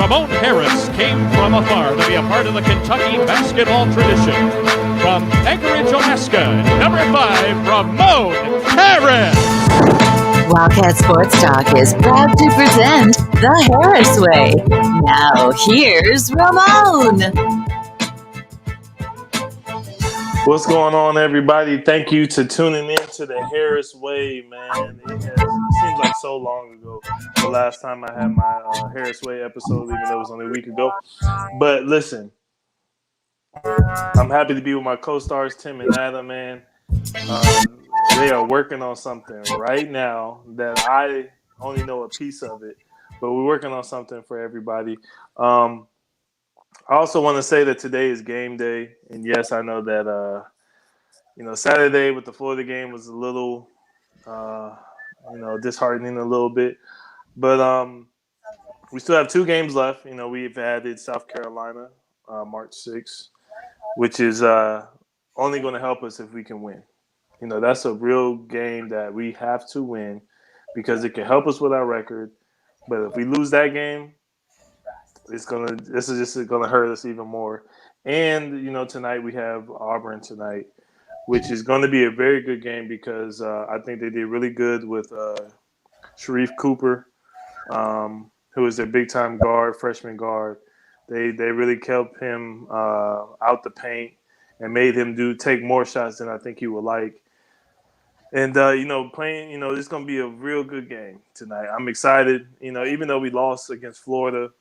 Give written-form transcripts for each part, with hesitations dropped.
Ramon Harris came from afar to be a part of the Kentucky basketball tradition. From Anchorage, Alaska, number 5, Ramon Harris. Wildcat Sports Talk is proud to present The Harris Way. Now, here's Ramon. What's going on, everybody? Thank you to tuning in to The Harris Way, man. It seems like so long ago, the last time I had my Harris Way episode, even though it was only a week ago. But listen, I'm happy to be with my co-stars, Tim and Adam, man. They are working on something right now that I only know a piece of it, but we're working on something for everybody. I also want to say that today is game day, and yes, I know that Saturday with the Florida game was a little disheartening a little bit, but we still have 2 games left. We've added South Carolina March 6th, which is only going to help us if we can win. That's a real game that we have to win because it can help us with our record. But if we lose that game, this is just gonna hurt us even more. And tonight we have Auburn tonight, which is going to be a very good game because I think they did really good with Sharif Cooper, who is their big time guard, freshman guard. They really kept him out the paint and made him take more shots than I think he would like. And it's going to be a real good game tonight. I'm excited. Even though we lost against Florida.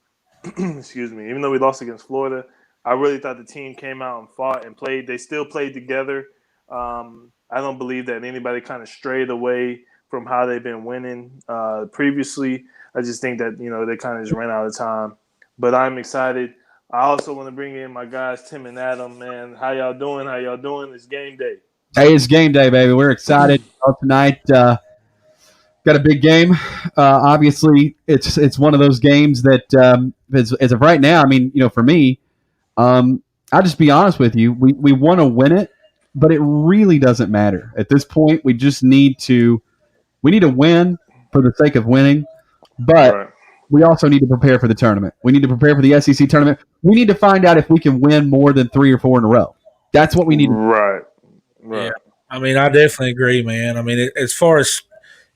Even though we lost against Florida, I really thought the team came out and fought and played. They still played together. I don't believe that anybody kind of strayed away from how they've been winning previously. I just think that, they kind of just ran out of time. But I'm excited. I also want to bring in my guys, Tim and Adam, man. How y'all doing? It's game day. Hey, it's game day, baby. We're excited tonight. Got a big game. Obviously, it's one of those games that, as of right now, I mean, for me, I'll just be honest with you. We want to win it, but it really doesn't matter at this point. We just need to win for the sake of winning, but we also need to prepare for the tournament. We need to prepare for the SEC tournament. We need to find out if we can win more than 3 or 4 in a row. That's what we need. Right. Yeah. I mean, I definitely agree, man. I mean, as far as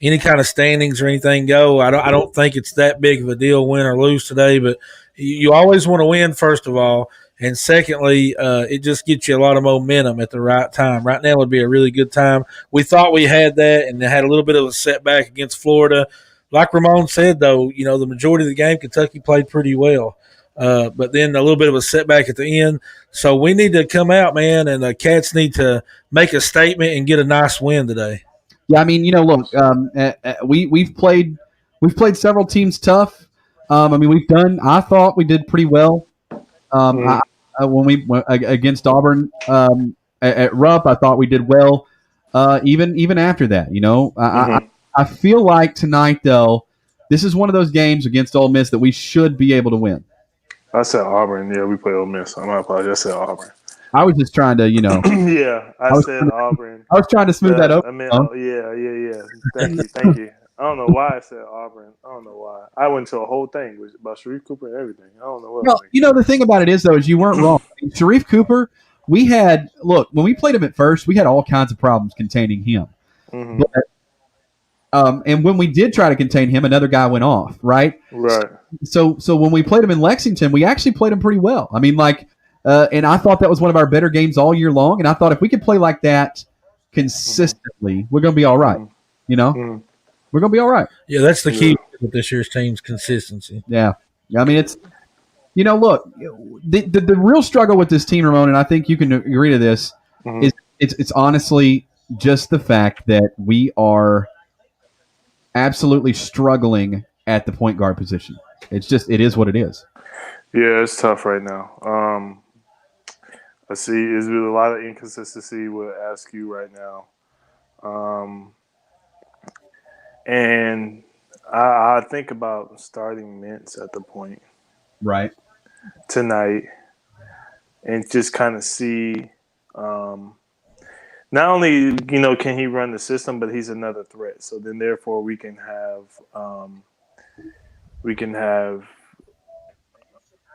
any kind of standings or anything go, I don't think it's that big of a deal, win or lose today. But you always want to win, first of all, and secondly, it just gets you a lot of momentum at the right time. Right now would be a really good time. We thought we had that, and they had a little bit of a setback against Florida. Like Ramon said, though, the majority of the game, Kentucky played pretty well. But then a little bit of a setback at the end. So we need to come out, man, and the Cats need to make a statement and get a nice win today. Yeah, I mean, look, we've played several teams tough. I thought we did pretty well. When we went against Auburn at Rupp, I thought we did well. Even after that, I feel like tonight, though, this is one of those games against Ole Miss that we should be able to win. I said Auburn. Yeah, we play Ole Miss. I apologize. I said Auburn. I was just trying to, Yeah, I said Auburn. I was trying to smooth that over. I mean, yeah. Thank you. I don't know why I said Auburn. I don't know why. I went to a whole thing about Sharif Cooper and everything. I don't know what. Well, the thing about it is, though, is you weren't wrong. Sharif Cooper, when we played him at first, we had all kinds of problems containing him. Mm-hmm. But, and when we did try to contain him, another guy went off, right? Right. So when we played him in Lexington, we actually played him pretty well. I mean, and I thought that was one of our better games all year long. And I thought if we could play like that consistently, we're going to be all right. We're going to be all right. Yeah, that's the key with this year's team's consistency. Yeah. I mean, it's look, the real struggle with this team, Ramon, and I think you can agree to this, is it's honestly just the fact that we are absolutely struggling at the point guard position. It is what it is. Yeah, it's tough right now. I see there's been a lot of inconsistency with SQ right now. And I think about starting Mintz at the point right tonight and just kind of see not only, can he run the system, but he's another threat. So then therefore we can have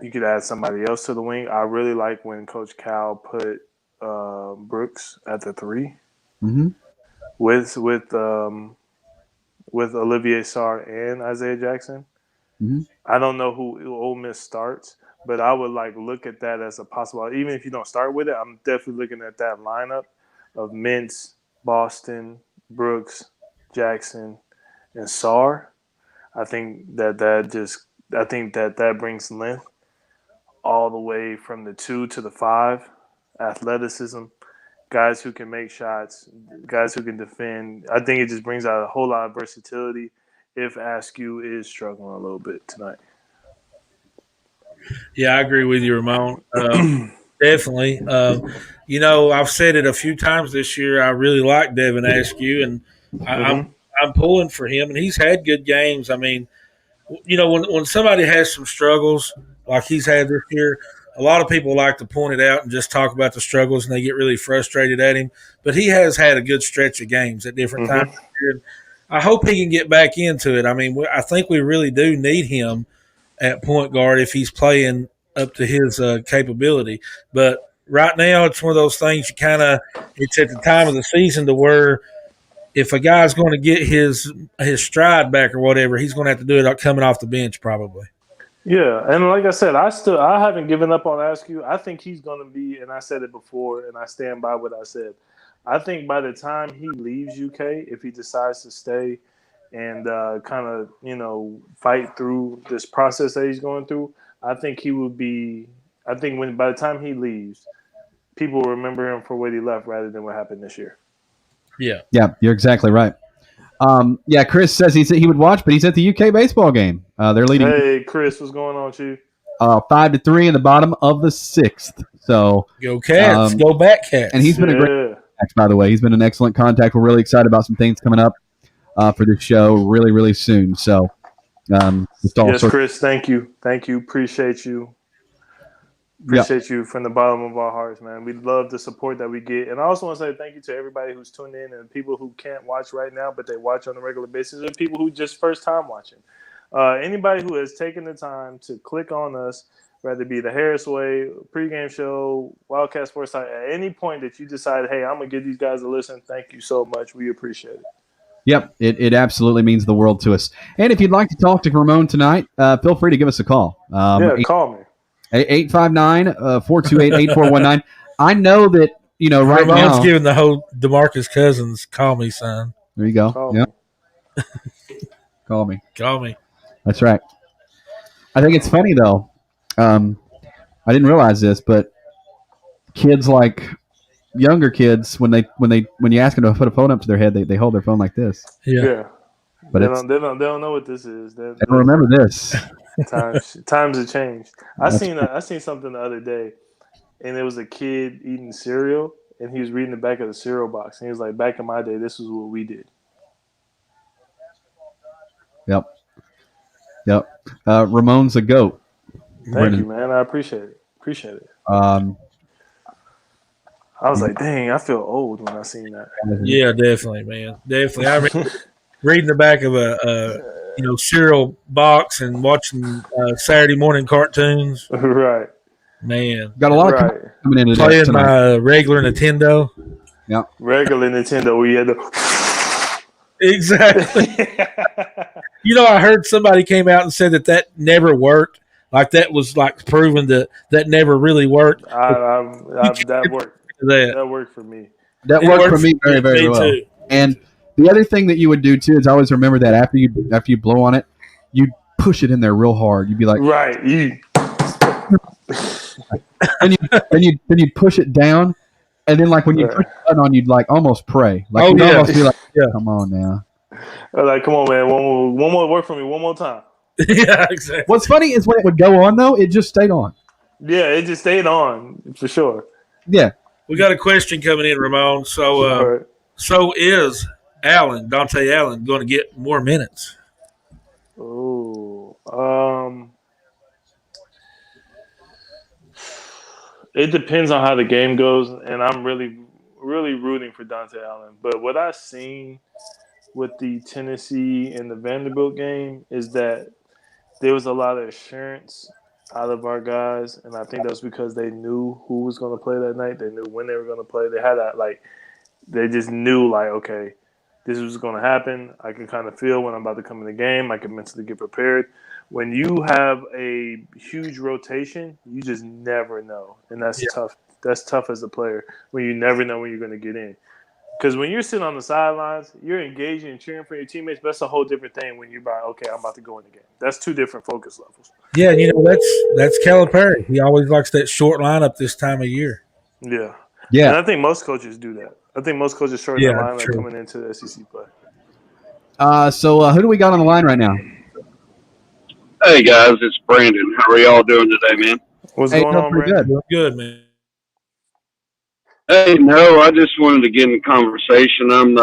You could add somebody else to the wing. I really like when Coach Cal put Brooks at the 3 Mm-hmm. with Olivier Sarr and Isaiah Jackson. Mm-hmm. I don't know who Ole Miss starts, but I would look at that as a possible. Even if you don't start with it, I'm definitely looking at that lineup of Mintz, Boston, Brooks, Jackson, and Sarr. I think that brings length all the way from the 2 to the 5, athleticism, guys who can make shots, guys who can defend. I think it just brings out a whole lot of versatility if Askew is struggling a little bit tonight. Yeah, I agree with you, Ramon. Definitely. I've said it a few times this year. I really like Devin Askew, and Mm-hmm. I'm pulling for him, and he's had good games. I mean, when somebody has some struggles like he's had this year, a lot of people like to point it out and just talk about the struggles, and they get really frustrated at him. But he has had a good stretch of games at different times. Mm-hmm. And I hope he can get back into it. I mean, I think we really do need him at point guard if he's playing up to his capability. But right now, it's one of those things it's at the time of the season to where if a guy's going to get his stride back or whatever, he's going to have to do it coming off the bench probably. Yeah, and like I said, I haven't given up on Askew. I think he's going to be, and I said it before, and I stand by what I said. I think by the time he leaves UK, if he decides to stay and kind of fight through this process that he's going through, I think he will be. I think when by the time he leaves, people will remember him for what he left rather than what happened this year. Yeah. Yeah, you're exactly right. Yeah, Chris says he would watch, but he's at the UK baseball game. They're leading Hey, Chris, what's going on, Chief? 5-3 in the bottom of the 6th. So Go Cats. Go back Cats. and he's been a great contact, by the way. He's been an excellent contact. We're really excited about some things coming up for this show really, really soon. So yes, Chris, thank you. Appreciate you. Appreciate you from the bottom of our hearts, man. We love the support that we get. And I also want to say thank you to everybody who's tuned in and people who can't watch right now, but they watch on a regular basis, and people who just first time watching. Anybody who has taken the time to click on us, whether it be the Harris Way, pregame show, Wildcat Sports Site, at any point that you decide, hey, I'm going to give these guys a listen, thank you so much. We appreciate it. Yep, it absolutely means the world to us. And if you'd like to talk to Ramon tonight, feel free to give us a call. Call me. 859-428-8419. I know that, right now. Ramon's giving the whole DeMarcus Cousins call me sign. There you go. Call Yep. me. Call me. Call me. That's right. I think it's funny, though. I didn't realize this, but kids younger kids, when you ask them to put a phone up to their head, they hold their phone like this. Yeah. But they don't know what this is. They don't remember this. Times have changed. I seen something the other day, and it was a kid eating cereal, and he was reading the back of the cereal box, and he was like, "Back in my day, this was what we did." Yep. Ramon's a goat. Thank you, man. I appreciate it. I was like, dang, I feel old when I seen that. Yeah, definitely, man. Definitely. I remember reading the back of a cereal box and watching Saturday morning cartoons. Right. Man. Got a lot of coming in today. Playing my regular Nintendo. Yeah. Regular Nintendo where you had to Exactly. I heard somebody came out and said that never worked. Like that was like proven that never really worked. that worked. That worked for me. That worked for me very, very well. Too. And the other thing that you would do too is I always remember that after you blow on it, you push it in there real hard. You'd be like, right. then you'd push it down, and then like when you push the button on, you'd like almost pray. Like you'd almost be like, come on now. Like, come on, man. One more work for me. One more time. Yeah, exactly. What's funny is when it would go on though, it just stayed on. Yeah, it just stayed on for sure. Yeah. We got a question coming in, Ramon. So is Dante Allen, going to get more minutes? Oh, it depends on how the game goes, and I'm really, really rooting for Dante Allen. But what I've seen with the Tennessee and the Vanderbilt game is that there was a lot of assurance out of our guys, and I think that's because they knew who was going to play that night. They knew when they were going to play. They had that they just knew okay, this was going to happen. I can kind of feel when I'm about to come in the game. I can mentally get prepared. When you have a huge rotation, you just never know, and that's tough. That's tough as a player when you never know when you're going to get in. Because when you're sitting on the sidelines, you're engaging and cheering for your teammates. But that's a whole different thing when you're okay, I'm about to go in the game. That's two different focus levels. Yeah, that's Calipari. He always likes that short lineup this time of year. Yeah. Yeah. And I think most coaches do that. I think most coaches shorten their line coming into the SEC play. So who do we got on the line right now? Hey guys, it's Brandon. How are y'all doing today, man? What's going on, Brandon? Good, man. Hey, no, I just wanted to get in the conversation. I'm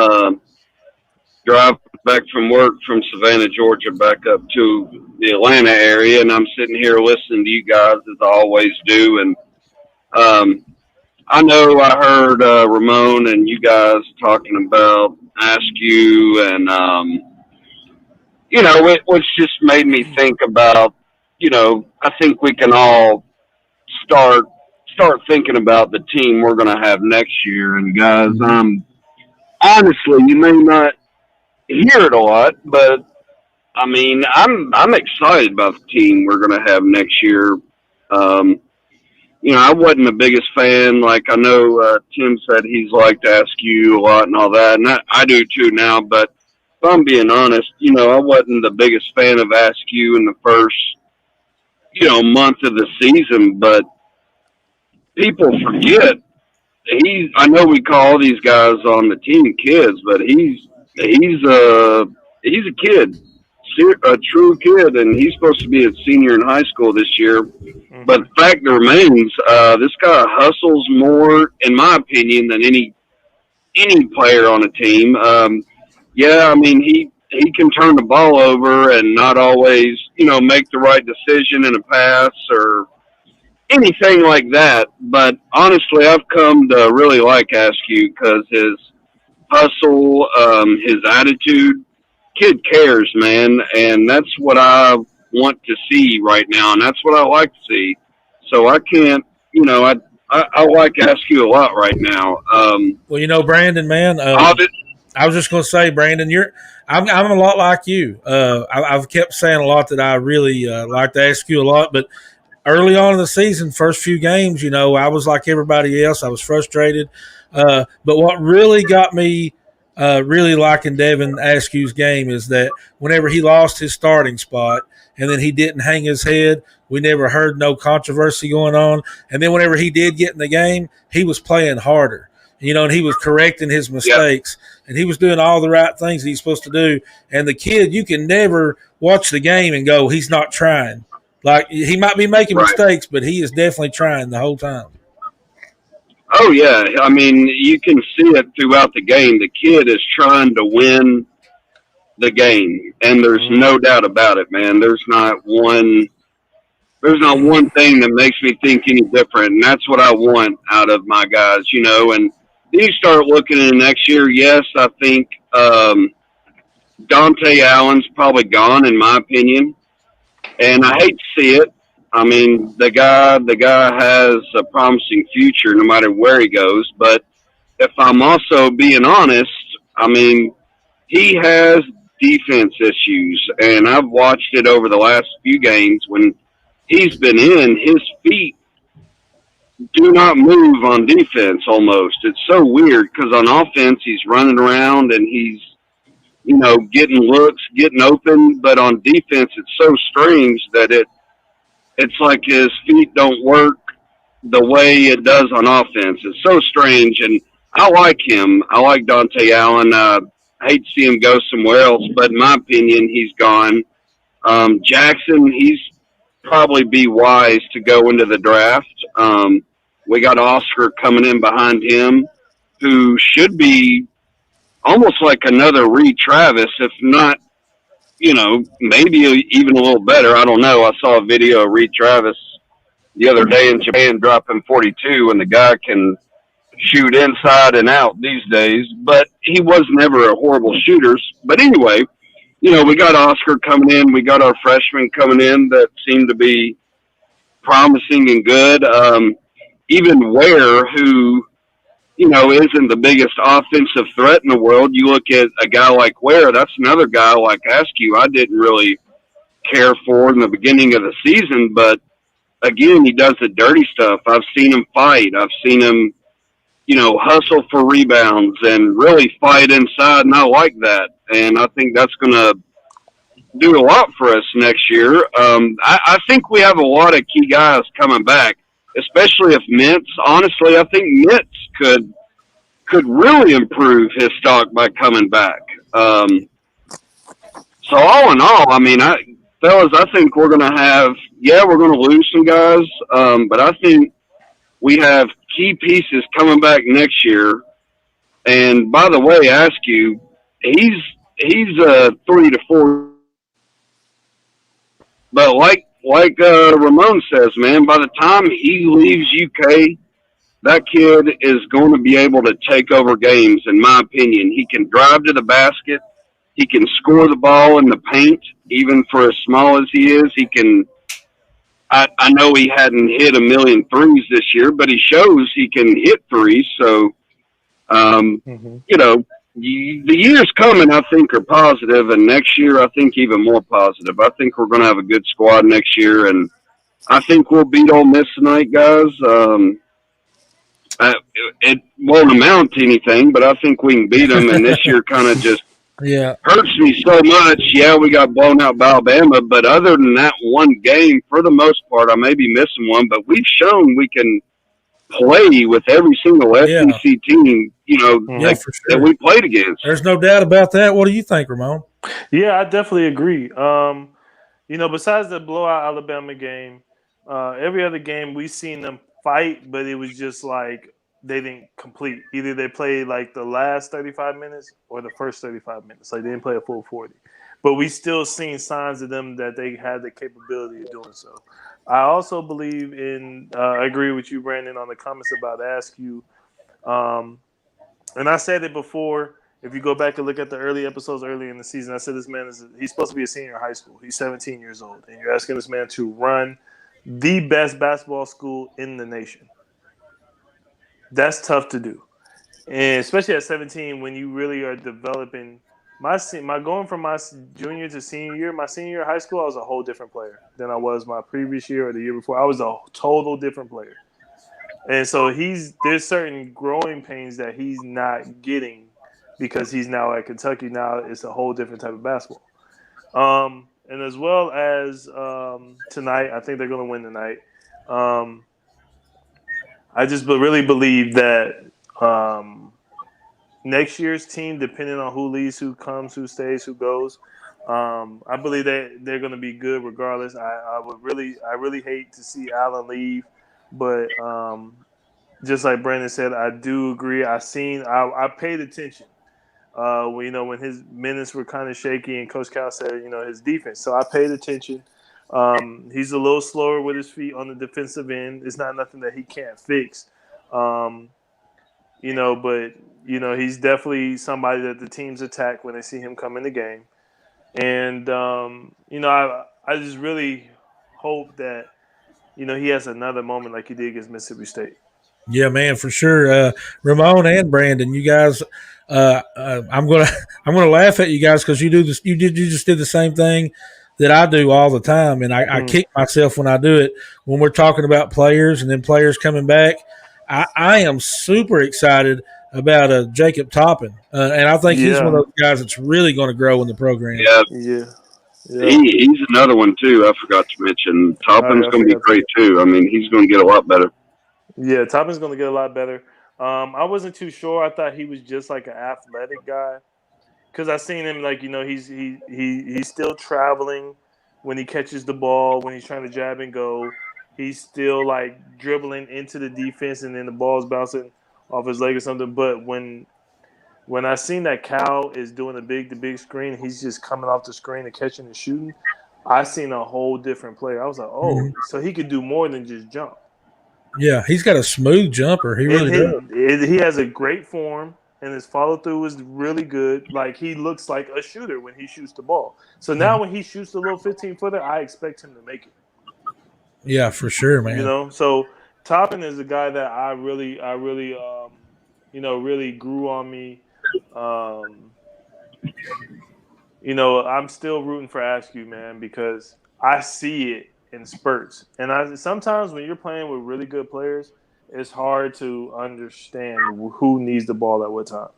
driving back from work from Savannah, Georgia, back up to the Atlanta area, and I'm sitting here listening to you guys as I always do. And I know I heard Ramon and you guys talking about Askew, and which just made me think about, I think we can all start thinking about the team we're going to have next year. And guys, honestly, you may not hear it a lot, but I mean, I'm excited about the team we're going to have next year. I wasn't the biggest fan. Like I know Tim said he's liked Askew a lot and all that, and I do too now. But if I'm being honest, I wasn't the biggest fan of Askew in the first, month of the season. But people forget I know we call these guys on the team kids, but he's a kid, a true kid, and he's supposed to be a senior in high school this year. Mm-hmm. But the fact remains, this guy hustles more, in my opinion, than any player on a team. I mean, he can turn the ball over and not always, make the right decision in a pass or anything like that. But honestly, I've come to really like Askew because his hustle, his attitude, kid cares, man. And that's what I want to see right now. And that's what I like to see. So I can't, I like Askew a lot right now. Well, Brandon, man, I was just going to say, Brandon, I'm a lot like you. I've kept saying a lot that I really like to Askew a lot, but early on in the season, first few games, I was like everybody else. I was frustrated. But what really got me really liking Devin Askew's game is that whenever he lost his starting spot and then he didn't hang his head, we never heard no controversy going on. And then whenever he did get in the game, he was playing harder. And he was correcting his mistakes, and he was doing all the right things he's supposed to do. And the kid, you can never watch the game and go, he's not trying. Like, he might be making mistakes, but he is definitely trying the whole time. Oh, yeah. I mean, you can see it throughout the game. The kid is trying to win the game, and there's no doubt about it, man. There's not one thing that makes me think any different, and that's what I want out of my guys, And then you start looking at next year, yes, I think Dante Allen's probably gone, in my opinion. And I hate to see it. I mean, the guy has a promising future no matter where he goes. But if I'm also being honest, I mean, he has defense issues. And I've watched it over the last few games. When he's been in, his feet do not move on defense almost. It's so weird because on offense, he's running around and he's, getting looks, getting open. But on defense, it's so strange that it's like his feet don't work the way it does on offense. It's so strange. And I like him. I like Dante Allen. I hate to see him go somewhere else, but in my opinion, he's gone. Jackson, he's probably be wise to go into the draft. We got Oscar coming in behind him, who should be almost like another Reed Travis, if not, maybe even a little better. I don't know. I saw a video of Reed Travis the other day in Japan dropping 42, and the guy can shoot inside and out these days, but he was never a horrible shooter. But anyway, we got Oscar coming in. We got our freshmen coming in that seem to be promising and good. Even Ware, who isn't the biggest offensive threat in the world. You look at a guy like Ware, that's another guy like Askew I didn't really care for in the beginning of the season, but again, he does the dirty stuff. I've seen him fight. I've seen him, hustle for rebounds and really fight inside, and I like that. And I think that's going to do a lot for us next year. I think we have a lot of key guys coming back, especially if Mintz. Honestly, I think Mintz could really improve his stock by coming back. So all in all, fellas, I think we're going to have, we're going to lose some guys, but I think we have key pieces coming back next year. And by the way, Askew, he's 3 to 4. But like Ramon says, man, by the time he leaves UK, that kid is going to be able to take over games, in my opinion. He can drive to the basket. He can score the ball in the paint, even for as small as he is. He can – I know he hadn't hit a million threes this year, but he shows he can hit threes. So, the years coming, I think, are positive, and next year I think even more positive. I think we're going to have a good squad next year, and I think we'll beat Ole Miss tonight, guys. It won't amount to anything, but I think we can beat them. And this year kind of just hurts me so much. Yeah, we got blown out by Alabama, but other than that one game, for the most part, I may be missing one, but we've shown we can play with every single SEC team, for sure, that we played against. There's no doubt about that. What do you think, Ramon? Yeah, I definitely agree. Besides the blowout Alabama game, every other game we've seen them fight, but it was just like they didn't complete. Either they played like the last 35 minutes or the first 35 minutes. Like they didn't play a full 40. But we still seen signs of them that they had the capability of doing so. I also believe in I agree with you, Brandon, on the comments about Askew. And I said it before. If you go back and look at the early episodes early in the season, I said this man he's supposed to be a senior in high school. He's 17 years old. And you're asking this man to run the best basketball school in the nation. That's tough to do. And especially at 17 when you really are developing. My going from my junior to senior year, my senior year of high school, I was a whole different player than I was my previous year or the year before. I was a total different player. And so there's certain growing pains that he's not getting because he's now at Kentucky. Now it's a whole different type of basketball. And as well as tonight, I think they're going to win tonight. I just really believe that next year's team, depending on who leaves, who comes, who stays, who goes, I believe that they're going to be good regardless. I really hate to see Allen leave, but just like Brandon said, I do agree. I paid attention. When his minutes were kind of shaky, and Coach Cal said, his defense. So I paid attention. He's a little slower with his feet on the defensive end. It's not nothing that he can't fix. But he's definitely somebody that the teams attack when they see him come in the game. And I just really hope that he has another moment like he did against Mississippi State. Yeah, man, for sure. Ramon and Brandon, you guys. I'm gonna laugh at you guys because you do this. You just did the same thing that I do all the time, and I kick myself when I do it. When we're talking about players and then players coming back, I am super excited about Jacob Toppin, and I think he's one of those guys that's really going to grow in the program. Yeah. He's another one too. I forgot to mention Toppin's going to be great too. I mean, he's going to get a lot better. Yeah, Toppin's going to get a lot better. I wasn't too sure. I thought he was just like an athletic guy because I seen him like he's still traveling when he catches the ball, when he's trying to jab and go. He's still like dribbling into the defense and then the ball's bouncing off his leg or something. But when I seen that Cal is doing the big screen, he's just coming off the screen and catching and shooting. I seen a whole different player. I was like, so he could do more than just jump. Yeah, he's got a smooth jumper. He really does. He has a great form, and his follow-through is really good. Like, he looks like a shooter when he shoots the ball. So now when he shoots the little 15-footer, I expect him to make it. Yeah, for sure, man. You know, so Toppin is a guy that really grew on me. Um, I'm still rooting for Askew, man, because I see it in spurts. And sometimes when you're playing with really good players, it's hard to understand who needs the ball at what times.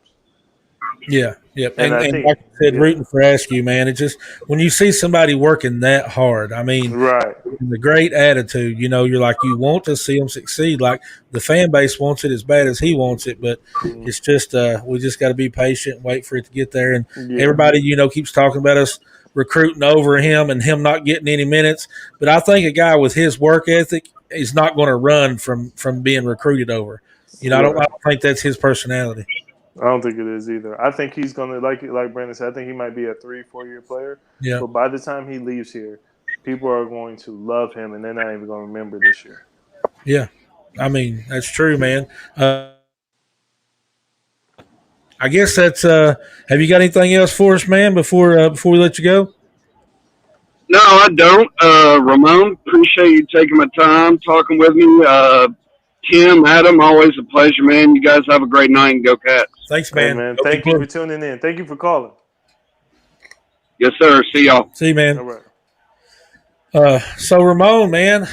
Yeah, yep. And I And think, like I said, yeah, rooting for Askew, man. It's just when you see somebody working that hard, I mean, right. the great attitude, you're like, you want to see them succeed. Like the fan base wants it as bad as he wants it, but Mm, it's just, we just got to be patient and wait for it to get there. And yeah, everybody, keeps talking about us recruiting over him and him not getting any minutes. But I think a guy with his work ethic is not going to run from being recruited over. I right. don't think that's his personality. I don't think it is either. I think he's gonna like Brandon said. I think he might be a 3-4 year player, Yeah. but by the time he leaves here, people are going to love him, and they're not even going to remember this year. Yeah. I mean, that's true, man. I guess that's. Have you got anything else for us, man? Before we let you go. No, I don't. Ramon, appreciate you taking my time talking with me. Tim, Adam, always a pleasure, man. You guys have a great night and go Cats. Thanks, Hey man. man, Hope thank you you for tuning in. Thank you for calling. Yes, sir. See y'all. see you, man. All right, So Ramon, man,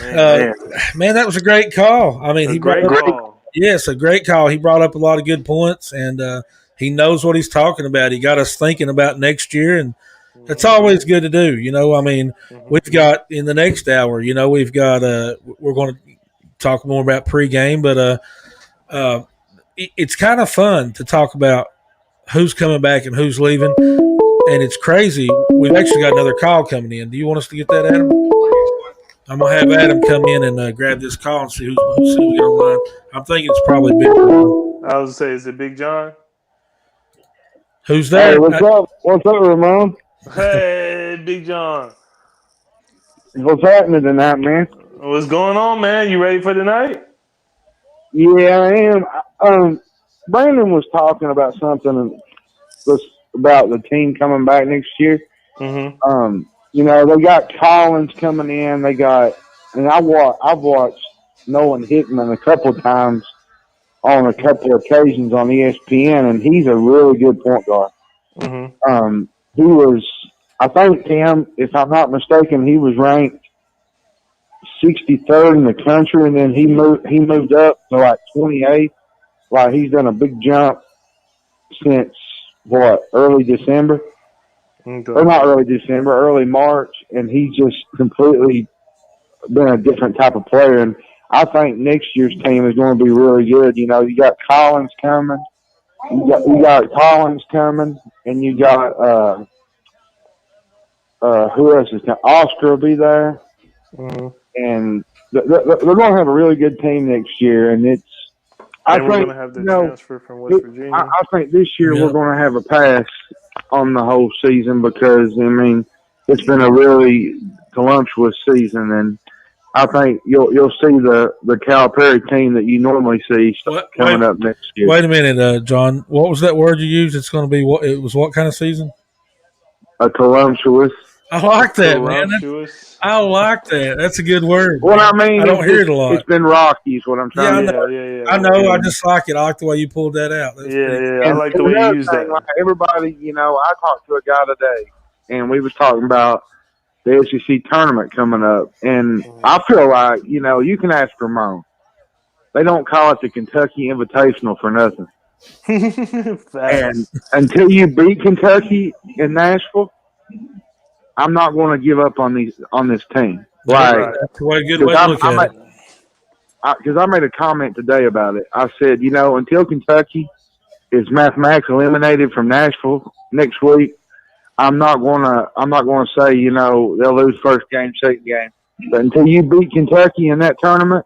man, that was a great call. I mean, a he brought great up, call. yes, a great call. He brought up a lot of good points, and he knows what he's talking about. He got us thinking about next year, and that's Mm-hmm. always good to do. I mean, Mm-hmm. we've got in the next hour. We've got we're going to talk more about pregame, but it's kind of fun to talk about who's coming back and who's leaving. And it's crazy. We've actually got another call coming in. Do you want us to get that, Adam? I'm gonna have Adam come in and grab this call and see who's we got online. I'm thinking it's probably Big John. I was say, is it Big John? Who's Hey, there? what's up? What's up, Ramon? Hey, Big John, What's happening tonight, man? what's going on, man? You ready for tonight? Yeah, I am. Brandon was talking about something about the team coming back next year. Mm-hmm. They got Collins coming in. And I've watched Nolan Hickman a couple of times on a couple of occasions on ESPN, and he's a really good point guard. Mm-hmm. He was, I think, Tim, if I'm not mistaken, he was ranked 63rd in the country, and then he moved up to like 28th. Like he's done a big jump since early December, Okay. or not early December, early March, and he's just completely been a different type of player. And I think next year's team is going to be really good. You got Collins coming, you got Collins coming, and you got who else is coming? Oscar will be there, Mm-hmm. and they're going to have a really good team next year. And I And we're think gonna have the transfer from West Virginia. I think this year Yeah. we're going to have a pass on the whole season because it's been a really voluptuous season, and I think you'll see the Calipari team that you normally see coming up next year. Wait a minute, John. What was that word you used? It's going to be what? It was what kind of season? A voluptuous. I like that, man. Voluptuous. I like that. That's a good word. Well, I mean, I don't hear it a lot. It's been rocky, is what I'm trying to say. Yeah. I know. I just like it. I like the way you pulled that out. That's pretty Yeah. I like the way you another use thing, that. like everybody, I talked to a guy today, and we was talking about the SEC tournament coming up, and I feel like you can ask Ramon. They don't call it the Kentucky Invitational for nothing. And Facts. until you beat Kentucky in Nashville, I'm not going to give up on this team. Right. That's a good way to look at it. Because I made a comment today about it. I said, until Kentucky is mathematically eliminated from Nashville next week, I'm not going to say they'll lose first game, second game. But until you beat Kentucky in that tournament,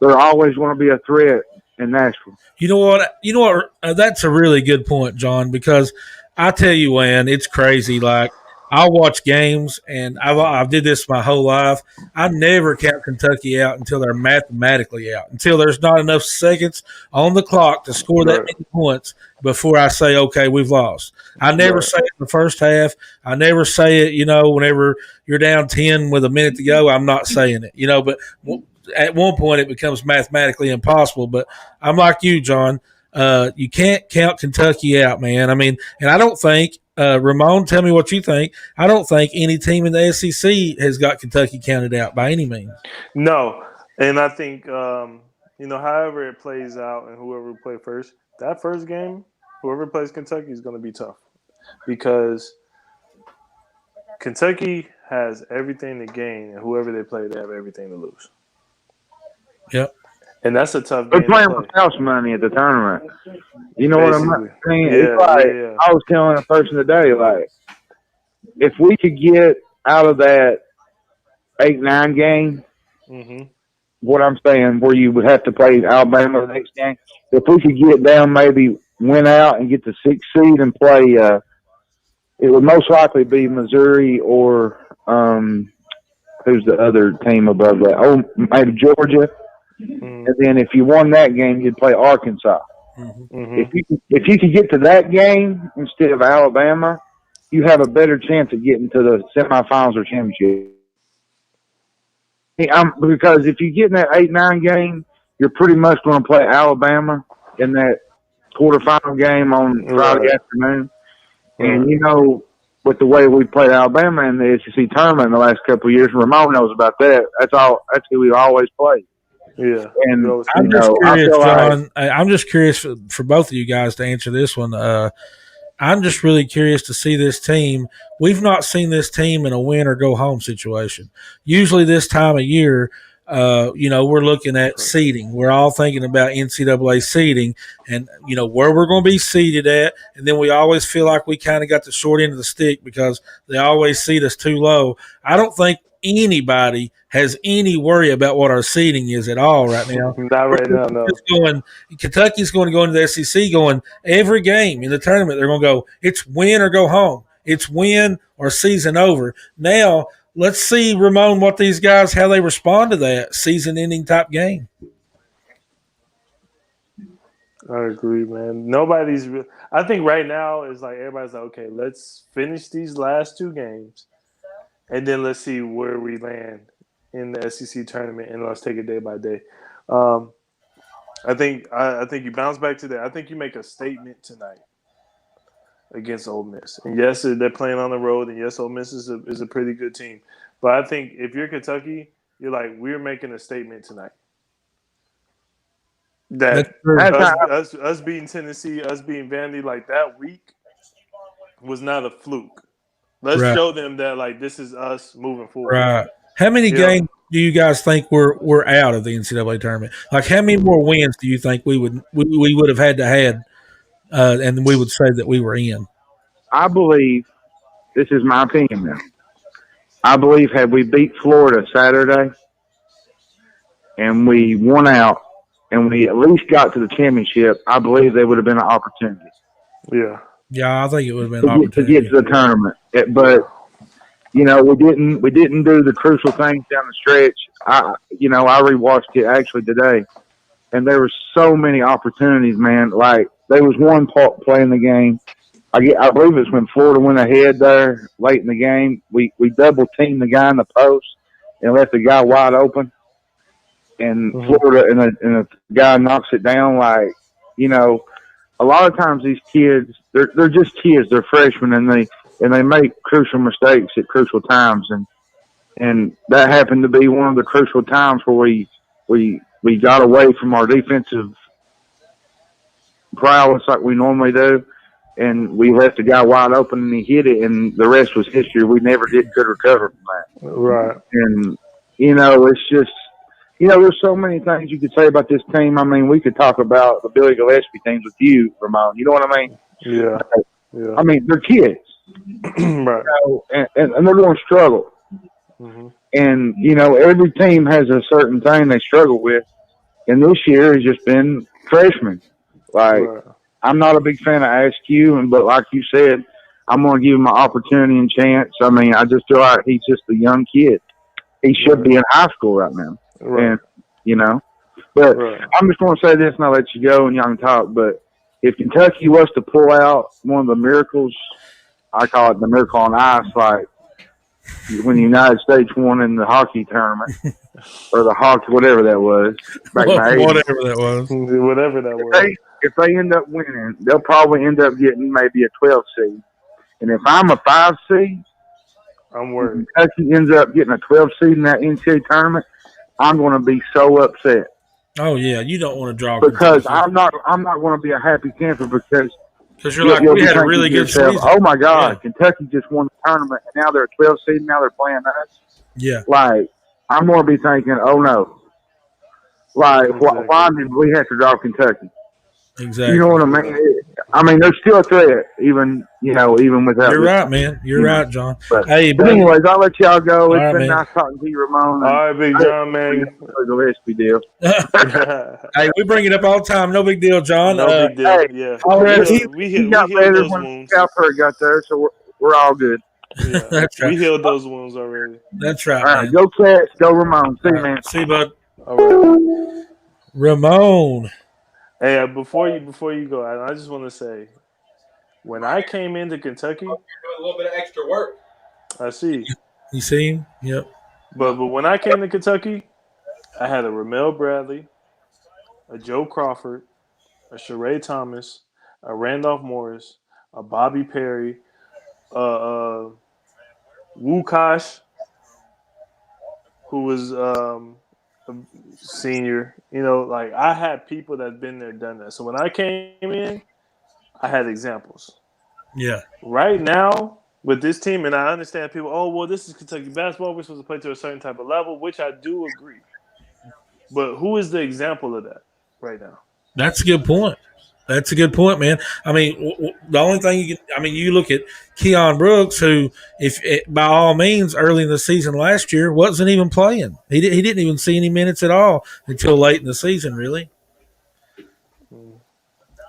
they're always going to be a threat in Nashville. You know what? That's a really good point, John. Because I tell you, man, it's crazy. Like I'll watch games, and I've did this my whole life. I never count Kentucky out until they're mathematically out, until there's not enough seconds on the clock to score that Right. many points before I say, okay, we've lost. I never Right. say it in the first half. I never say it, whenever you're down 10 with a minute to go, I'm not saying it, but at one point it becomes mathematically impossible. But I'm like you, John. You can't count Kentucky out, man. I mean, and I don't think Ramon, tell me what you think. I don't think any team in the SEC has got Kentucky counted out by any means. No, and I think however it plays out, and whoever play first, that first game, whoever plays Kentucky is going to be tough because Kentucky has everything to gain, and whoever they play, they have everything to lose. Yep. And that's a tough They're game. playing for house money at the tournament. You know Basically. what I'm saying? Yeah, It's like, yeah. I was telling a person today, like, if we could get out of that 8-9 game, Mm-hmm. what I'm saying, where you would have to play Alabama the next game, if we could get down, maybe win out and get the 6th seed and play, it would most likely be Missouri or who's the other team above that? Oh, maybe Georgia. Mm-hmm. And then if you won that game, you'd play Arkansas. Mm-hmm. If you could get to that game instead of Alabama, you have a better chance of getting to the semifinals or championship. Because if you get in that 8-9 game, you're pretty much going to play Alabama in that quarterfinal game on Friday afternoon. And with the way we played Alabama in the SEC tournament in the last couple of years, Ramon knows about that. That's who we always play. Yeah. And I'm just curious, John. I'm just curious for both of you guys to answer this one. I'm just really curious to see this team. We've not seen this team in a win or go home situation. Usually this time of year, we're looking at seeding. We're all thinking about NCAA seeding and, where we're going to be seeded at. And then we always feel like we kind of got the short end of the stick because they always seed us too low. I don't think anybody has any worry about what our seeding is at all right now. Not right now, no. Kentucky's going to go into the SEC going every game in the tournament. They're going to go, it's win or go home. It's win or season over. Now, let's see, Ramon, what these guys, how they respond to that season-ending type game. I agree, man. I think right now is like everybody's like, okay, let's finish these last 2 games, and then let's see where we land in the SEC tournament, and let's take it day by day. I think you bounce back to that. I think you make a statement tonight against Ole Miss. And yes, they're playing on the road, and yes, Ole Miss is a pretty good team. But I think if you're Kentucky, you're like, we're making a statement tonight. That us beating Tennessee, us beating Vandy like that week was not a fluke. Let's show them that like this is us moving forward. Right. How many games do you guys think we're out of the NCAA tournament? Like how many more wins do you think we would have had to had and we would say that we were in? I believe, this is my opinion now, I believe had we beat Florida Saturday and we won out and we at least got to the championship, I believe there would have been an opportunity. Yeah. Yeah, I think it would have been an opportunity to get to the tournament. But we didn't do the crucial things down the stretch. I rewatched it actually today, and there were so many opportunities, man. Like there was one play in the game. I believe it's when Florida went ahead there late in the game. We double teamed the guy in the post and left the guy wide open, and Florida and the guy knocks it down. Like a lot of times these kids, they're just kids. They're freshmen, and they make crucial mistakes at crucial times, and that happened to be one of the crucial times where we got away from our defensive prowess like we normally do, and we left the guy wide open and he hit it, and the rest was history. We never could recover from that. Right. And it's just. There's so many things you could say about this team. I mean, we could talk about the Billy Gillespie teams with you, Ramon. You know what I mean? Yeah. I mean, they're kids. Right. And they're going to struggle. Mm-hmm. And, every team has a certain thing they struggle with. And this year has just been freshmen. Like, I'm not a big fan of Askew, but like you said, I'm going to give him an opportunity and chance. I mean, I just feel like he's just a young kid. He should be in high school right now. Right. And, you know, but Right. I'm just going to say this and I'll let you go and y'all can talk. But if Kentucky was to pull out one of the miracles, I call it the miracle on ice, like when the United States won in the hockey tournament or the hockey, whatever that was, back in the 80s. Whatever that was. Whatever that was. If they end up winning, they'll probably end up getting maybe a 12 seed. And if I'm a 5 seed, I'm worried. Kentucky ends up getting a 12 seed in that NCAA tournament, I'm going to be so upset. Oh yeah, you don't want to draw Because Kentucky. I'm not going to be a happy camper because you're like, you'll we be had a thinking really to good yourself, season. oh my God, Yeah. Kentucky just won the tournament and now they're a 12 seed and now they're playing us. Yeah. Like, I'm going to be thinking, oh no. Like, Exactly. why did we have to draw Kentucky? Exactly. You know what I mean? I mean, they're still a threat, even without. You're right, man. You're right, John. But But anyways, I'll let y'all go. All It's right, been man. nice talking to you, Ramon. All right, Big John, man. The Gillespie deal. Hey, we bring it up all the time. No big deal, John. No big deal. Hey, Yeah. he We got healed better those when wounds. Scalper got there, so we're all good. Yeah. That's right. We healed those wounds already. That's right, All right, man. go Cats, go Ramon. See All you, right. man. See you, bud. All right. Ramon. Hey, before you go, I just want to say, when I came into Kentucky, Doing a little bit of extra work. I see. You see him? Yep. But when I came to Kentucky, I had a Ramel Bradley, a Joe Crawford, a Sheree Thomas, a Randolph Morris, a Bobby Perry, Wukash, who was a senior. You know, like I had people that been there, done that. So when I came in, I had examples. Yeah. Right now, with this team, and I understand people, oh, well, this is Kentucky basketball. We're supposed to play to a certain type of level, which I do agree. But who is the example of that right now? That's a good point. That's a good point, man. I mean, the only thing you look at Keon Brooks, who, by all means, early in the season last year, wasn't even playing. He didn't even see any minutes at all until late in the season, really.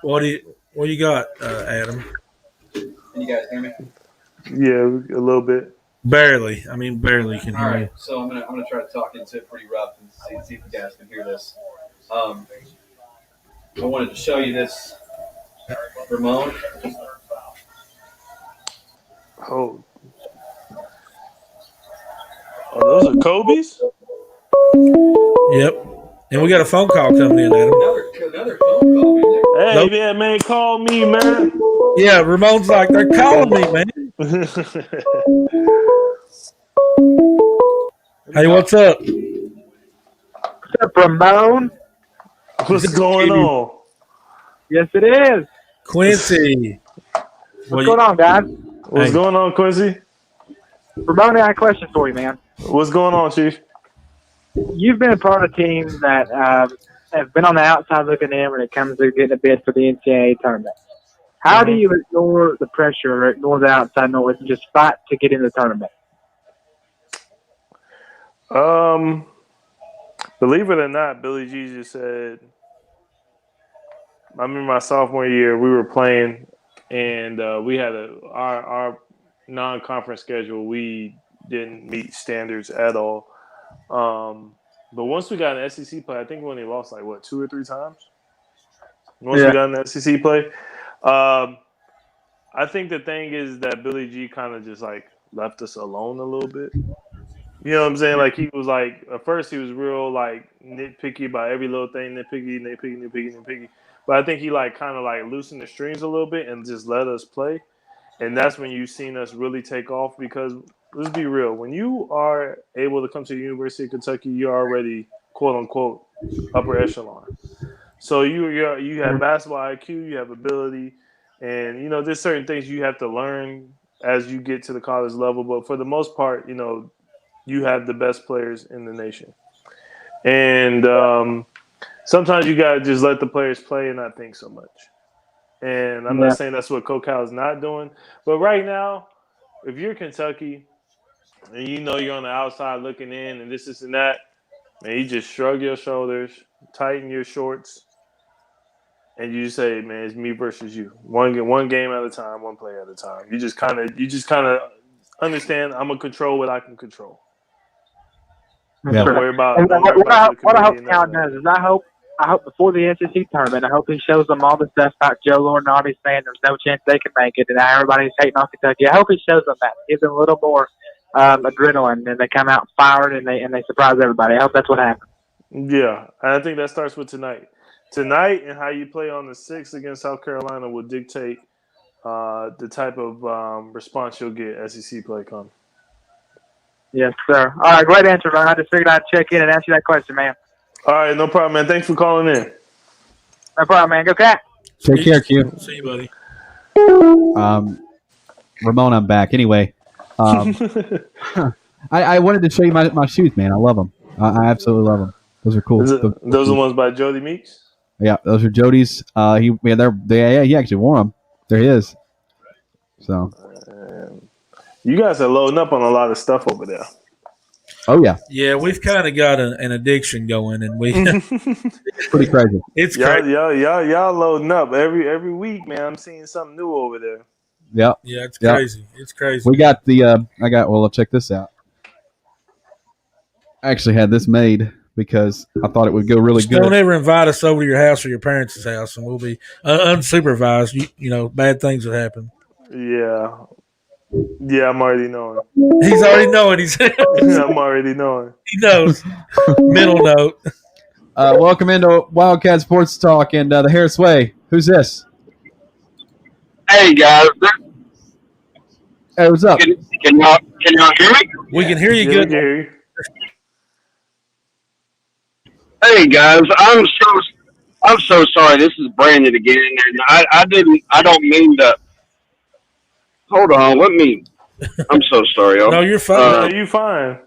What do you got, Adam? Can you guys hear me? Yeah, a little bit. Barely. I mean, barely can All hear right, you. so I'm gonna try to talk into it pretty rough and see if you guys can hear this. I wanted to show you this, Ramon. Oh, those are Kobe's? Yep. And we got a phone call coming in, Adam. Another phone call. Hey, man, call me, man. Yeah, Ramon's like, they're calling me, man. Hey, what's up? What's up, Ramon? What's going on? Yes, it is. Quincy. What's going on, guys? What's going on, Quincy? Ramon, I got a question for you, man. What's going on, Chief? You've been a part of teams that have been on the outside looking in when it comes to getting a bid for the NCAA tournament. How do you ignore the pressure or ignore the outside noise and just fight to get in the tournament? Believe it or not, Billy G just said, I remember my sophomore year, we were playing, and we had our non-conference schedule. We didn't meet standards at all. But once we got an SEC play, I think we only lost like, 2 or 3 times? Once we got an SEC play. I think the thing is that Billy G kind of just like left us alone a little bit. You know what I'm saying? Like he was like, at first he was real like nitpicky about every little thing, nitpicky. But I think he like kind of like loosened the strings a little bit and just let us play. And that's when you've seen us really take off because let's be real, when you are able to come to the University of Kentucky, you're already quote unquote upper echelon. So you have basketball IQ, you have ability, and you know there's certain things you have to learn as you get to the college level. But for the most part, you know, you have the best players in the nation. And sometimes you got to just let the players play and not think so much. And I'm not saying that's what Cocal is not doing. But right now, if you're Kentucky and you know you're on the outside looking in and this and that, man, you just shrug your shoulders, tighten your shorts, and you say, man, it's me versus you. One game at a time, one play at a time. You just kind of understand. I'm gonna control what I can control. Yeah. Don't worry about. And Don't worry about what I hope the Cal does is I hope before the SEC tournament, I hope he shows them all the stuff about Joe Laurinaitis saying there's no chance they can make it, and how everybody's hating on Kentucky. I hope he shows them that, gives them a little more adrenaline, and they come out fired and they surprise everybody. I hope that's what happens. Yeah, and I think that starts with tonight. Tonight and how you play on the 6th against South Carolina will dictate the type of response you'll get SEC play come. Yes, sir. All right, great answer, Ron. I just figured I'd check in and ask you that question, man. All right, no problem, man. Thanks for calling in. No problem, man. Go Cat. Take care, Q. See you, buddy. Ramon, I'm back. Anyway, I wanted to show you my shoes, man. I love them. I absolutely love them. Those are cool. Those are the ones by Jody Meeks? Yeah, those are Jody's. He actually wore them. They're his. So. You guys are loading up on a lot of stuff over there. Oh yeah. Yeah, we've kind of got an addiction going, and we it's pretty crazy. It's crazy. Y'all loading up every week, man. I'm seeing something new over there. Yep. Yeah, it's crazy. It's crazy. We got the. Well, check this out. I actually had this made because I thought it would go really good. Don't ever invite us over to your house or your parents' house, and we'll be unsupervised. You know, bad things would happen. Yeah. Yeah, I'm already knowing. He's already knowing. I'm already knowing. He knows. Mental note. Welcome into Wildcat Sports Talk and the Harris Way. Who's this? Hey guys. Hey, what's up? Can y'all hear me? We can hear you good. Hear you. Hey guys, I'm so sorry. This is Brandon again, and I don't mean to. Hold on, I'm so sorry, y'all. No, you're fine. No, you fine.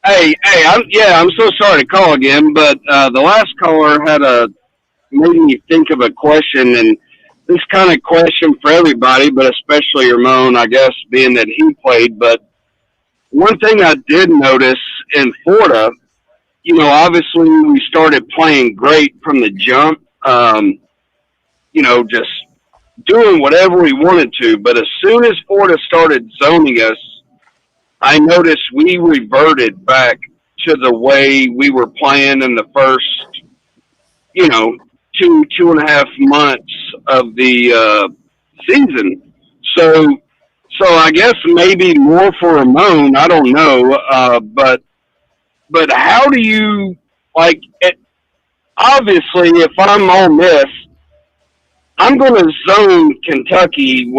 Hey, I'm so sorry to call again, but the last caller made me think of a question, and this kind of question for everybody, but especially Ramon, I guess, being that he played. But one thing I did notice in Florida, obviously we started playing great from the jump, just doing whatever we wanted to. But as soon as Florida started zoning us, I noticed we reverted back to the way we were playing in the first, 2.5 months of the season. So I guess maybe more for Ramon, I don't know. But how do you, obviously if I'm Ole Miss, I'm going to zone Kentucky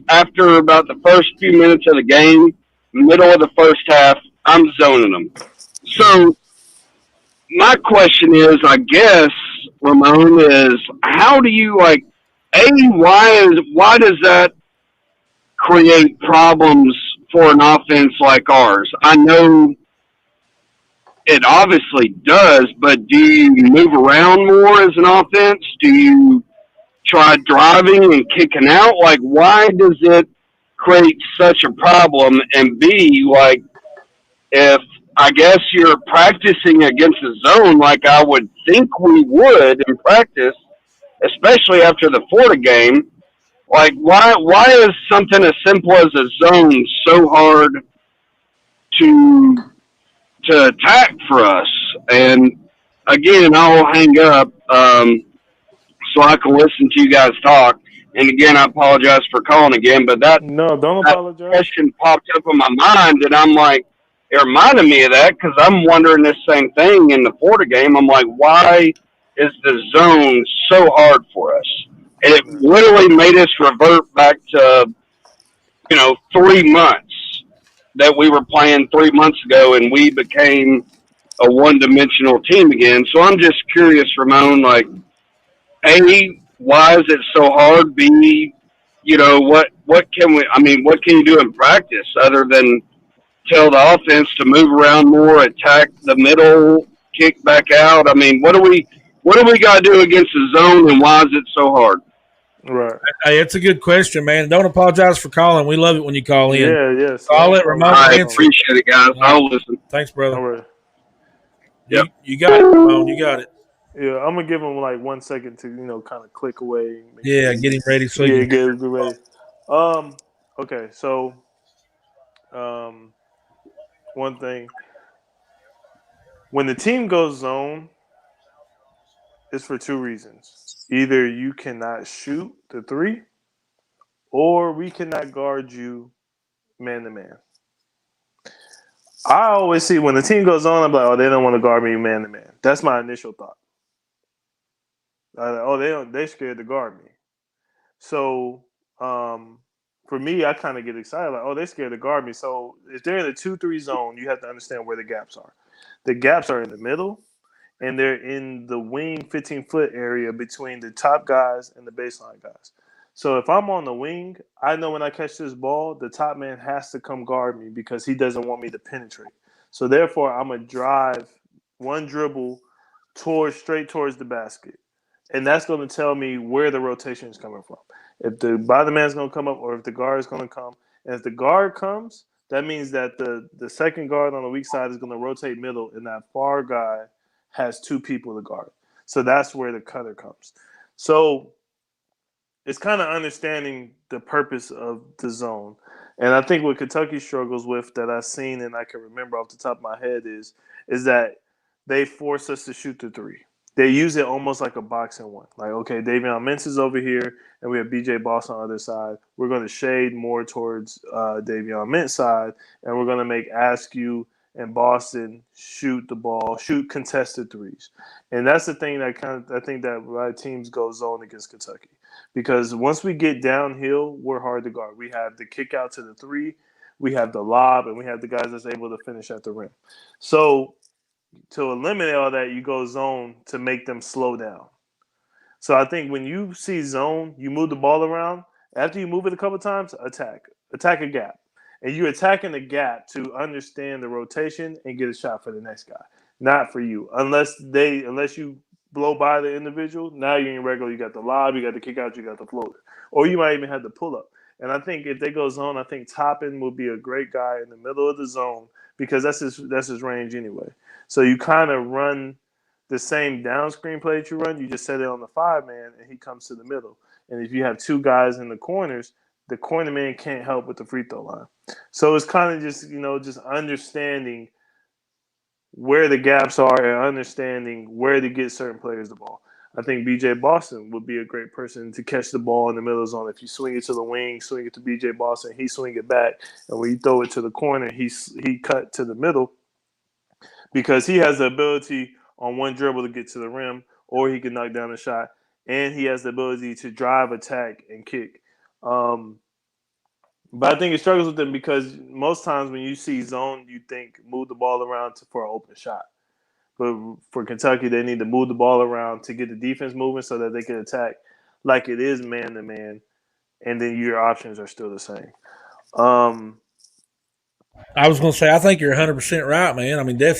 after about the first few minutes of the game, middle of the first half, I'm zoning them. So my question is, I guess, Ramon, is how do you why does that create problems for an offense like ours? I know it obviously does, but do you move around more as an offense? Do you try driving and kicking out? Why does it create such a problem? And B, if I guess you're practicing against a zone like I would think we would in practice, especially after the Florida game, why is something as simple as a zone so hard to attack for us? And again, I'll hang up so I can listen to you guys talk. And again, I apologize for calling again, but don't apologize. Question popped up in my mind, and I'm like, it reminded me of that because I'm wondering this same thing in the Florida game. I'm like, why is the zone so hard for us? And it literally made us revert back to, 3 months that we were playing 3 months ago, and we became a one-dimensional team again. So I'm just curious, Ramon, A, why is it so hard? B, what can you do in practice other than tell the offense to move around more, attack the middle, kick back out? I mean, what do we got to do against the zone, and why is it so hard? Right. Hey, it's a good question, man. Don't apologize for calling. We love it when you call in. Yeah, yes. Call it, Ramon. I appreciate it, guys. I'll listen. Thanks, brother. All right. Yep. You got it, Ramon. You got it. Yeah, I'm gonna give him like 1 second to kind of click away. Make sure Yeah, get him ready so yeah, you get ready. Um, okay, so um, one thing when the team goes zone, it's for two reasons. Either you cannot shoot the three, or we cannot guard you man to man. I always see when the team goes on, I'm like, oh, they don't want to guard me man to man. That's my initial thought. Oh, they don't. They scared to guard me. So um, for me, I kind of get excited, like, oh, they're scared to guard me. So if they're in a 2-3 zone, you have to understand where the gaps are. The gaps are in the middle, and they're in the wing 15-foot area between the top guys and the baseline guys. So if I'm on the wing, I know when I catch this ball, the top man has to come guard me because he doesn't want me to penetrate. So therefore, I'm gonna drive one dribble straight towards the basket, and that's going to tell me where the rotation is coming from. If the bottom man is going to come up, or if the guard is going to come, and if the guard comes, that means that the second guard on the weak side is going to rotate middle, and that far guy has two people to guard. So that's where the cutter comes. So it's kind of understanding the purpose of the zone. And I think what Kentucky struggles with that I've seen and I can remember off the top of my head is that they force us to shoot the three. They use it almost like a boxing one. Like, okay, Davion Mintz is over here, and we have BJ Boss on the other side. We're going to shade more towards Davion Mintz side, and we're going to make Askew and Boston shoot the ball, shoot contested threes. And that's the thing that I think that why teams go zone against Kentucky, because once we get downhill, we're hard to guard. We have the kick out to the three, we have the lob, and we have the guys that's able to finish at the rim. So to eliminate all that, you go zone to make them slow down. So I think when you see zone, you move the ball around. After you move it a couple times, attack a gap, and you're attacking the gap to understand the rotation and get a shot for the next guy, not for you. Unless you blow by the individual, now you're in regular. You got the lob, you got the kick out, you got the floater, or you might even have the pull up. And I think if they go zone, I think Toppin will be a great guy in the middle of the zone because that's his range anyway. So you kind of run the same down screen play that you run, you just set it on the 5 man and he comes to the middle. And if you have two guys in the corners, the corner man can't help with the free throw line. So it's kind of just understanding where the gaps are and understanding where to get certain players the ball. I think BJ Boston would be a great person to catch the ball in the middle zone. If you swing it to the wing, swing it to BJ Boston, he swing it back, and when you throw it to the corner, he cut to the middle because he has the ability on one dribble to get to the rim, or he can knock down a shot, and he has the ability to drive, attack, and kick. Um, but I think it struggles with them because most times when you see zone, you think move the ball around for an open shot. But for Kentucky, they need to move the ball around to get the defense moving so that they can attack like it is man to man, and then your options are still the same. Um, I was going to say, I think you're 100% right, man. I mean, yeah.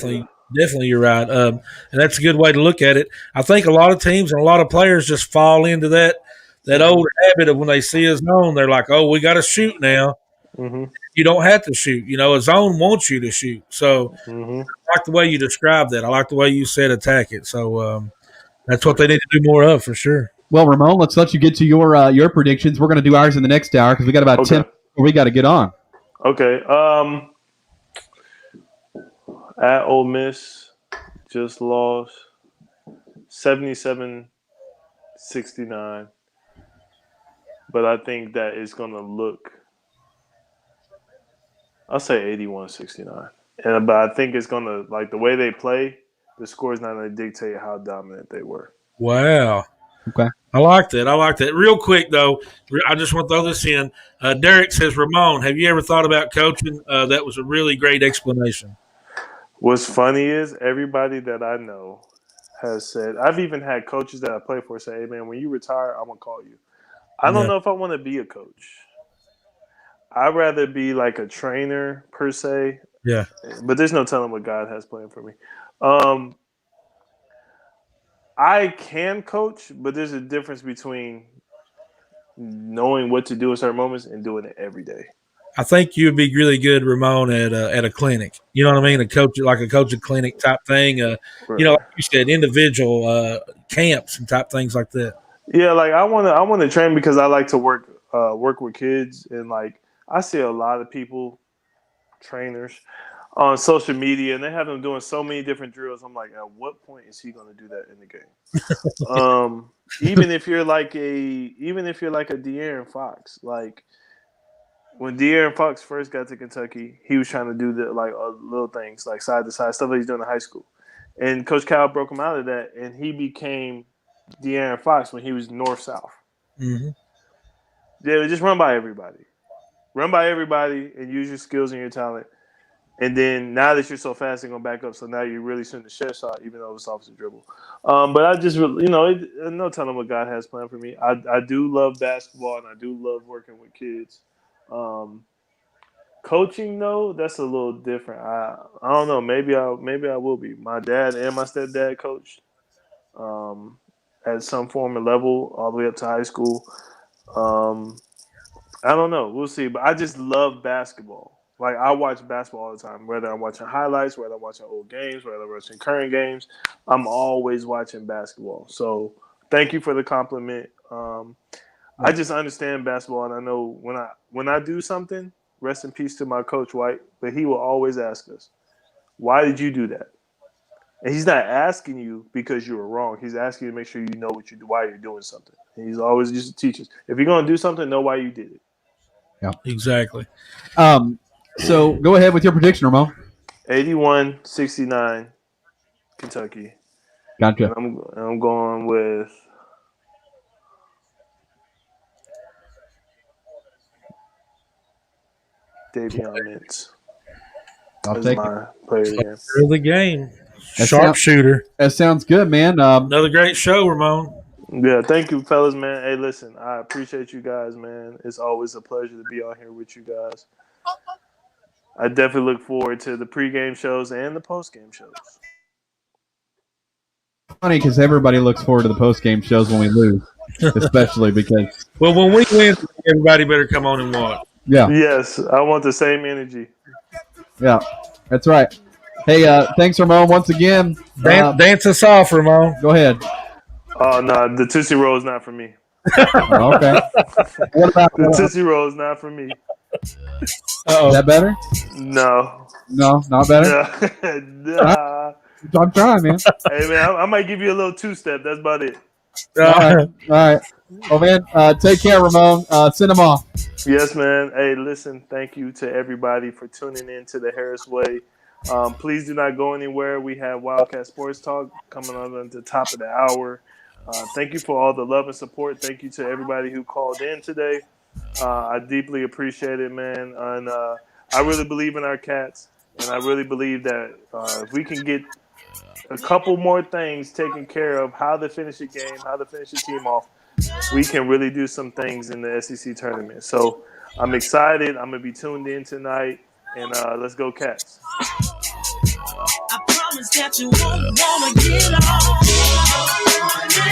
definitely you're right. And that's a good way to look at it. I think a lot of teams and a lot of players just fall into that Mm-hmm. old habit of when they see a zone, they're like, oh, we got to shoot now. Mm-hmm. You don't have to shoot. A zone wants you to shoot. So Mm-hmm. I like the way you described that. I like the way you said attack it. So that's what they need to do more of for sure. Well, Ramon, let's let you get to your predictions. We're going to do ours in the next hour because we got about 10 Okay. minutes before we got to get on. Okay. At Ole Miss, just lost 77-69. But I think that it's going to look, I'll say 81-69. But I think it's going to, like the way they play, the score is not going to dictate how dominant they were. Wow. Okay. I like that. I like that. Real quick, though, I just want to throw this in. Derek says, Ramon, have you ever thought about coaching? That was a really great explanation. What's funny is everybody that I know has said, I've even had coaches that I play for say, hey, man, when you retire, I'm going to call you. I don't Yeah. know if I want to be a coach. I'd rather be like a trainer per se, Yeah. but there's no telling what God has planned for me. Um, I can coach, but there's a difference between knowing what to do at certain moments and doing it every day. I think you would be really good, Ramon, at a clinic. You know what I mean? A coach, like a coaching clinic type thing. You know, like you said, individual camps and type things like that. Yeah, like I want to train because I like to work with kids, and like I see a lot of people, trainers, on social media, and they have them doing so many different drills. I'm like, at what point is he going to do that in the game? Even if you're like a De'Aaron Fox, like when De'Aaron Fox first got to Kentucky, he was trying to do the like little things like side to side stuff that he's doing in high school, and Coach Cal broke him out of that, and he became De'Aaron Fox when he was north south. Mm-hmm. Yeah, just run by everybody, and use your skills and your talent. And then now that you're so fast, they're gonna back up. So now you're really shooting the shed shot, even though it's off the dribble. But I just, no telling what God has planned for me. I do love basketball, and I do love working with kids. Coaching, though, that's a little different. I don't know. Maybe I will be. My dad and my stepdad coached at some form of level all the way up to high school. I don't know. We'll see. But I just love basketball. Like, I watch basketball all the time, whether I'm watching highlights, whether I'm watching old games, whether I'm watching current games. I'm always watching basketball. So thank you for the compliment. I just understand basketball, and I know when I do something, rest in peace to my coach, White, but he will always ask us, why did you do that? And he's not asking you because you were wrong. He's asking you to make sure you know what you do, why you're doing something. And he's always used to teach us. If you're going to do something, know why you did it. Yeah, exactly. So go ahead with your prediction, Ramon. 81-69, Kentucky. Gotcha. And I'm going with Davion Mintz. I'll take my player of the game. Player of the game. Sharpshooter. That sounds good, man. Another great show, Ramon. Yeah, thank you, fellas, man. Hey, listen, I appreciate you guys, man. It's always a pleasure to be on here with you guys. I definitely look forward to the pregame shows and the postgame shows. Funny because everybody looks forward to the postgame shows when we lose, especially because. Well, when we win, everybody better come on and watch. Yeah. Yes, I want the same energy. Yeah, that's right. Hey, thanks, Ramon, once again. Dance us off, Ramon. Go ahead. Oh, no, the Tootsie Roll is not for me. Oh, okay. What about the Tootsie Roll is not for me. Uh-oh. Is that better? No. No, not better? Nah. I'm trying, man. Hey, man, I might give you a little two-step. That's about it. All right. Well, man, take care, Ramon. Send them off. Yes, man. Hey, listen, thank you to everybody for tuning in to the Harris Way. Please do not go anywhere. We have Wildcat Sports Talk coming on at the top of the hour. Thank you for all the love and support. Thank you to everybody who called in today. I deeply appreciate it, man. And I really believe in our Cats, and I really believe that if we can get a couple more things taken care of, how to finish a game, how to finish a team off, we can really do some things in the SEC tournament. So I'm excited. I'm going to be tuned in tonight, and let's go Cats. I promise that you won't want to get off.